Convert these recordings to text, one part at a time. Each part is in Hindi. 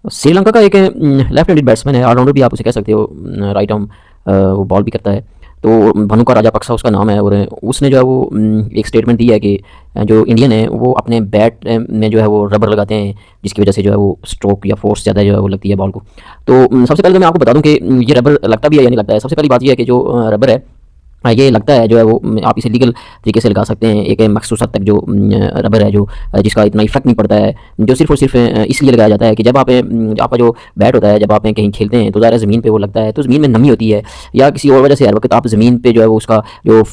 श्रीलंका का एक लेफ्ट हैंडेड बैट्समैन है, ऑलराउंडर भी आप उसे कह सकते हो, राइट आर्म वो बॉल भी करता है। तो भनुका राजापक्सा उसका नाम है, और उसने जो है वो एक स्टेटमेंट दी है कि जो इंडियन है वो अपने बैट में जो है वो रबर लगाते हैं, जिसकी वजह से जो है वो स्ट्रोक या फोर्स ज़्यादा जो है वो लगती है बॉल को। तो सबसे पहले तो मैं आपको बता दूं कि ये रबर लगता भी है या नहीं लगता है। सबसे पहली बात ये है कि जो रबर है, ये लगता है जो है वो आप इसे लीगल तरीके से लगा सकते हैं। एक मखसूस हद तक जो रबर है, जो जिसका इतना इफेक्ट नहीं पड़ता है, जो सिर्फ और सिर्फ इसलिए लगाया जाता है कि जब आप आपका जो बैट होता है, जब आप कहीं खेलते हैं तो ज़्यादा ज़मीन पे वो लगता है, तो ज़मीन में नमी होती है या किसी और वजह से हर वक्त आप ज़मीन पे जो है वो उसका जो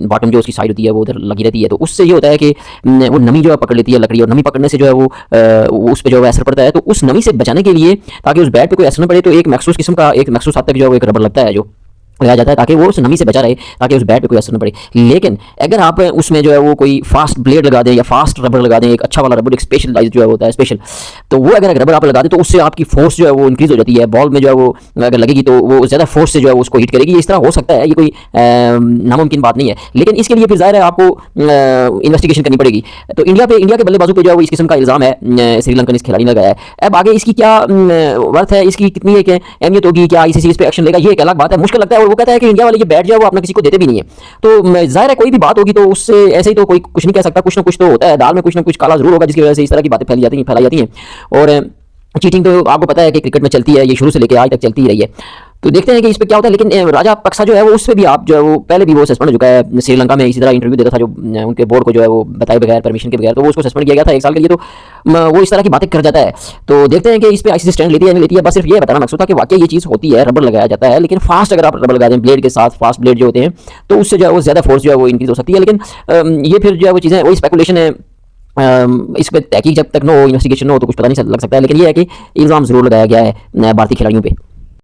बॉटम जो उसकी साइड होती है वो उधर लगी रहती है। तो उससे ये होता है कि वो नमी जो है पकड़ लेती है लकड़ी, और नमी पकड़ने से जो है वो उस पर जो है असर पड़ता है। तो उस नमी से बचाने के लिए, ताकि उस बैट पर कोई असर न पड़े, तो एक मखसूस किस्म का, एक मखसूस हद तक जो है वो एक रबर लगता है जो लगाया जाता है, ताकि वो उस नमी से बचा रहे, ताकि उस बैट पे कोई असर न पड़े। लेकिन अगर आप उसमें जो है वो कोई फास्ट ब्लेड लगा दें या फास्ट रबर लगा दें, एक अच्छा वाला रबर, एक स्पेशलाइज जो है होता है स्पेशल, तो वो अगर रबर आप लगा दें तो उससे आपकी फोर्स जो है वो इंक्रीज हो जाती है। बॉल में जो है वो अगर लगेगी तो वो ज़्यादा फोर्स से जो है वो उसको हिट करेगी। इस तरह हो सकता है, ये कोई नामुमकिन बात नहीं है, लेकिन इसके लिए फिर ज़ाहिर है आपको इन्वेस्टिगेशन करनी पड़ेगी। तो इंडिया के बल्लेबाजों पर जो है वो इस किस्म का इल्ज़ाम है श्रीलंकन इस खिलाड़ी ने लगाया है। अब आगे इसकी क्या वर्थ है, इसकी कितनी एक अहमियत होगी, क्या ICC इस पर एक्शन लेगा, ये एक अलग बात है। मुश्किल लगता है, और वो कहता है कि इंडिया वाले ये बैट जो है वो अपना किसी को देते भी नहीं है। तो जाहिर है कोई भी बात होगी तो उससे ऐसे ही तो कोई कुछ नहीं कह सकता, कुछ ना कुछ तो होता है, दाल में कुछ ना कुछ काला जरूर होगा, जिसकी वजह से इस तरह की बातें फैलाई जाती हैं। और चीटिंग तो आपको पता है कि क्रिकेट में चलती है, ये शुरू से लेकर आज तक चलती ही रही है। तो देखते हैं कि इस पे क्या होता है। लेकिन राजापक्सा जो है वो उस पर भी आप जो है वो पहले भी वो सस्पेंड हो चुका है। श्रीलंका में इसी तरह इंटरव्यू देता था जो उनके बोर्ड को जो है वो बताए बगैर, परमिशन के बगैर, तो वो उसको सस्पेंड किया गया था 1 साल के लिए। तो वो इस तरह की बातें कर जाता है। तो देखते हैं कि इस पे ICC स्टैंड लेती है नहीं लेती है। बस सिर्फ ये बताना मकसूद था कि वाकई ये चीज़ होती है, रबर लगाया जाता है, लेकिन फास्ट अगर आप रबर लगा दें ब्लेड के साथ, फास्ट ब्लेड जो होते हैं, तो उससे जो है वो ज़्यादा फोर्स जो है वो इंक्रीज हो सकती है। लेकिन ये फिर जो है वो चीज़ें वही स्पेकुलेशन है। इस पर तहकीक जब तक न हो, इन्वेस्टिगेशन न हो, तो कुछ पता नहीं लग सकता है। लेकिन ये है कि इल्ज़ाम ज़रूर लगाया गया है भारतीय खिलाड़ियों पे।